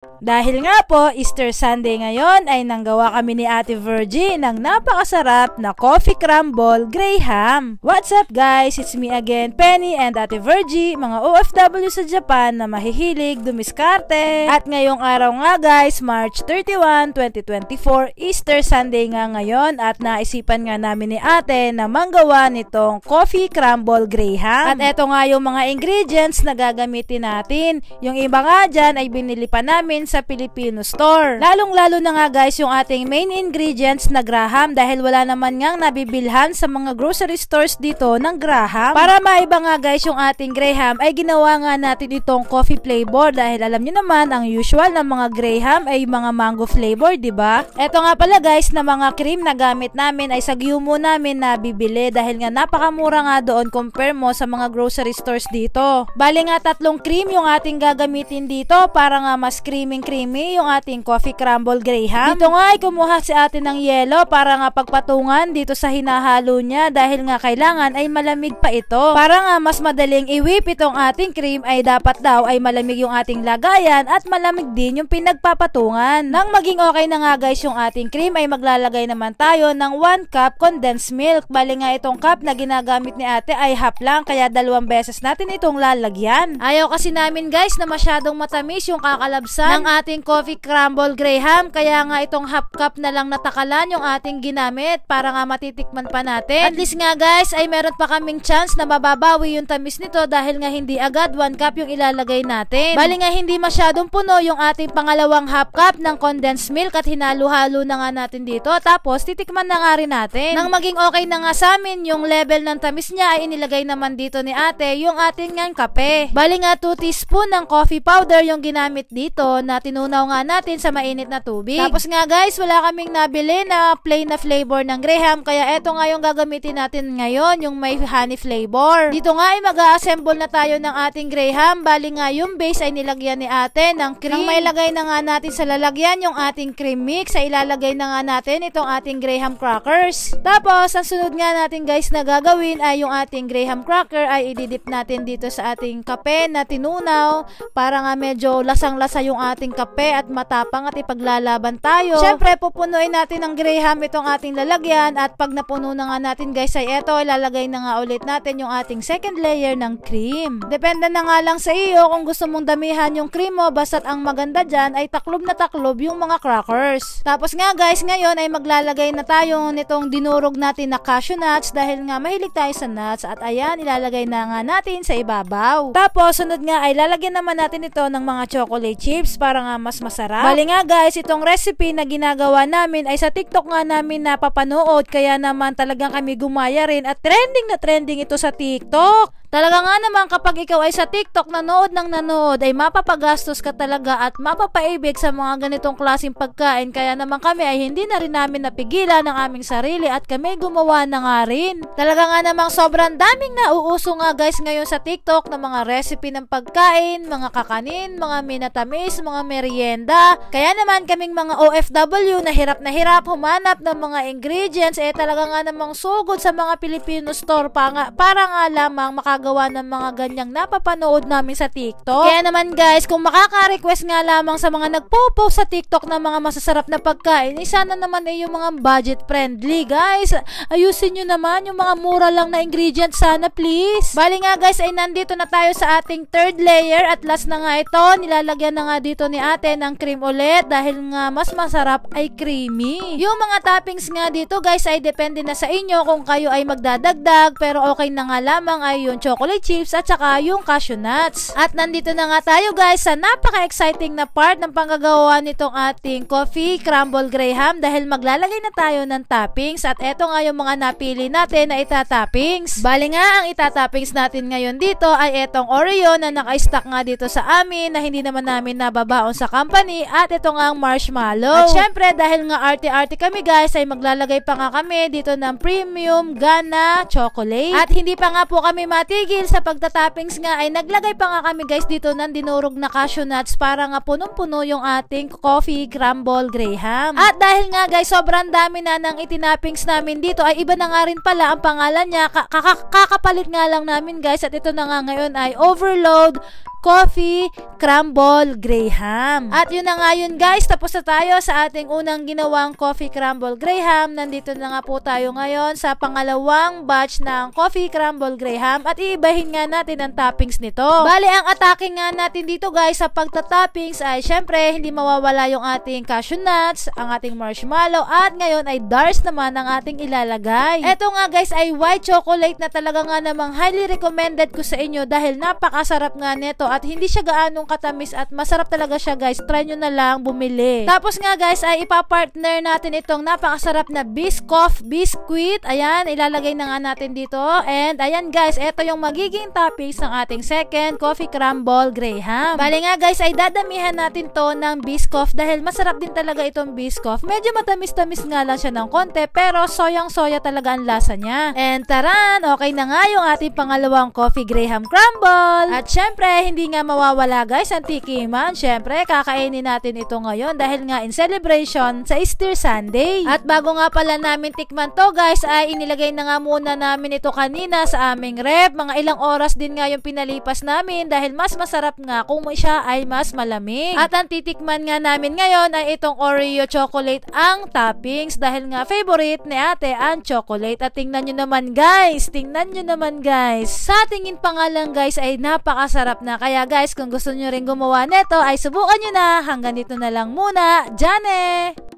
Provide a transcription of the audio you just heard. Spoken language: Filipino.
Dahil nga po, Easter Sunday ngayon ay nanggawa kami ni Ate Virgie ng napakasarap na coffee crumble graham. What's up guys? It's me again, Penny and Ate Virgie, mga OFW sa Japan na mahihilig dumiskarte. At ngayong araw nga guys, March 31, 2024, Easter Sunday nga ngayon at naisipan nga namin ni Ate na manggawa nitong coffee crumble graham. At eto nga yung mga ingredients na gagamitin natin. Yung iba nga dyan ay binili pa namin sa Filipino store. Lalong-lalo na nga guys yung ating main ingredients na graham dahil wala naman ngang nabibilhan sa mga grocery stores dito ng graham. Para maiba nga guys yung ating graham ay ginawa nga natin itong coffee flavor dahil alam nyo naman ang usual na mga graham ay mga mango flavor, diba? Eto nga pala guys na mga cream na gamit namin ay sa Gyumo namin na bibili dahil nga napakamura nga doon compare mo sa mga grocery stores dito. Bali nga 3 cream yung ating gagamitin dito para nga mas creamy yung ating coffee crumble graham. Dito nga ay kumuha si Ate ng yelo para nga pagpatungan dito sa hinahalo niya dahil nga kailangan ay malamig pa ito. Para nga mas madaling i-whip itong ating cream ay dapat daw ay malamig yung ating lagayan at malamig din yung pinagpapatungan. Nang maging okay na nga guys yung ating cream ay maglalagay naman tayo ng 1 cup condensed milk. Bali nga itong cup na ginagamit ni Ate ay half lang kaya 2 beses natin itong lalagyan. Ayaw kasi namin guys na masyadong matamis yung kakalabsan ng ating coffee crumble graham kaya nga itong half cup na lang natakalan yung ating ginamit para nga matitikman pa natin. At least nga guys ay meron pa kaming chance na mababawi yung tamis nito dahil nga hindi agad 1 cup yung ilalagay natin. Bali nga hindi masyadong puno yung ating pangalawang half cup ng condensed milk at hinalo-halo na nga natin dito tapos titikman na nga rin natin. Nang maging okay na nga sa amin yung level ng tamis niya ay inilagay naman dito ni Ate yung ating ngang kape. Bali nga 2 teaspoon ng coffee powder yung ginamit dito na tinunaw nga natin sa mainit na tubig. Tapos nga guys, wala kaming nabili na plain na flavor ng graham kaya eto nga yung gagamitin natin ngayon, yung may honey flavor. Dito nga ay mag-a-assemble na tayo ng ating graham. Bali nga yung base ay nilagyan ni Ate ng cream. Nang mailagay na nga natin sa lalagyan yung ating cream mix ay ilalagay na nga natin itong ating graham crackers. Tapos ang sunod nga natin guys na gagawin ay yung ating graham cracker ay ididip natin dito sa ating kape na tinunaw para nga medyo lasang-lasa yung ating kape at matapang at ipaglalaban tayo. Syempre pupunuin natin ng graham itong ating lalagyan at pag napuno na nga natin guys ay eto ilalagay na nga ulit natin yung ating second layer ng cream. Depende na nga lang sa iyo kung gusto mong damihan yung cream mo basta't ang maganda dyan ay taklob na taklob yung mga crackers. Tapos nga guys ngayon ay maglalagay na tayo nitong dinurog natin na cashew nuts dahil nga mahilig tayo sa nuts at ayan ilalagay na nga natin sa ibabaw. Tapos sunod nga ay lalagyan naman natin ito ng mga chocolate chips para nga mas masarap. Bali nga guys, itong recipe na ginagawa namin ay sa TikTok nga namin napapanood kaya naman talagang kami gumaya rin at trending na trending ito sa TikTok. Talaga nga naman kapag ikaw ay sa TikTok nanood ng nanood ay mapapagastos ka talaga at mapapaibig sa mga ganitong klaseng pagkain kaya naman kami ay hindi na rin namin napigilan ng aming sarili at kami gumawa na nga rin. Talaga nga namang sobrang daming nauuso nga guys ngayon sa TikTok na mga recipe ng pagkain, mga kakanin, mga minatamis, mga merienda. Kaya naman kaming mga OFW na hirap humanap ng mga ingredients eh talaga nga namang sugod sa mga Filipino store para nga lamang gawa ng mga ganyang napapanood namin sa TikTok. Kaya naman guys, kung makaka-request nga lamang sa mga nagpo-post sa TikTok ng mga masasarap na pagkain, sana naman ay yung mga budget friendly guys. Ayusin nyo naman yung mga mura lang na ingredients sana please. Bali nga guys ay nandito na tayo sa ating third layer at last na nga ito. Nilalagyan na nga dito ni Ate ng cream ulit dahil nga mas masarap ay creamy. Yung mga toppings nga dito guys ay depende na sa inyo kung kayo ay magdadagdag pero okay na nga lamang ay yung chocolate chips at saka yung cashew nuts. At nandito na nga tayo guys sa napaka-exciting na part ng panggagawa nitong ating coffee crumble graham dahil maglalagay na tayo ng toppings at eto nga yung mga napili natin na itatoppings. Bali nga ang itatoppings natin ngayon dito ay etong Oreo na naka-stock nga dito sa amin na hindi naman namin nababaon sa company at ito nga ang marshmallow. At syempre dahil nga arte-arte kami guys ay maglalagay pa nga kami dito ng premium Ghana chocolate at hindi pa nga po kami mati tigil sa pagtatoppings nga ay naglagay pa nga kami guys dito ng dinurog na cashew nuts para nga punong-puno yung ating coffee crumble graham. At dahil nga guys sobrang dami na ng itinappings namin dito ay iba na nga rin pala ang pangalan niya. Kakapalit nga lang namin guys at ito na nga ngayon ay overload coffee crumble graham. At yun na nga yun guys, tapos na tayo sa ating unang ginawang coffee crumble graham. Nandito na nga po tayo ngayon sa pangalawang batch ng coffee crumble graham at iibahin nga natin ang toppings nito. Bali ang atake nga natin dito guys sa pagta-toppings ay syempre hindi mawawala yung ating cashew nuts, ang ating marshmallow at ngayon ay dars naman ang ating ilalagay. Eto nga guys ay white chocolate na talaga nga namang highly recommended ko sa inyo dahil napakasarap nga nito at hindi siya gaanong katamis at masarap talaga siya guys. Try nyo na lang bumili. Tapos nga guys ay ipapartner natin itong napakasarap na Biscoff biscuit. Ayan, ilalagay na nga natin dito. And ayan guys, ito yung magiging toppings ng ating second coffee crumble graham. Bali nga guys ay dadamihan natin to ng Biscoff dahil masarap din talaga itong Biscoff. Medyo matamis-tamis nga lang siya ng konti pero soyang-soya talaga ang lasa niya. And taran, okay na nga yung ating pangalawang coffee graham crumble. At syempre, hindi nga mawawala guys ang tikiman. Syempre, kakainin natin ito ngayon dahil nga in celebration sa Easter Sunday. At bago nga pala namin tikman to guys, ay inilagay na nga muna namin ito kanina sa aming rep. Mga ilang oras din nga yung pinalipas namin dahil mas masarap nga kung siya ay mas malamig. At ang titikman nga namin ngayon ay itong Oreo chocolate ang toppings dahil nga favorite ni ate ang chocolate. At tingnan nyo naman guys, sa tingin pa nga lang guys ay napakasarap na. Kaya guys, kung gusto nyo rin gumawa nito ay subukan nyo na. Hanggang dito na lang muna. Jane!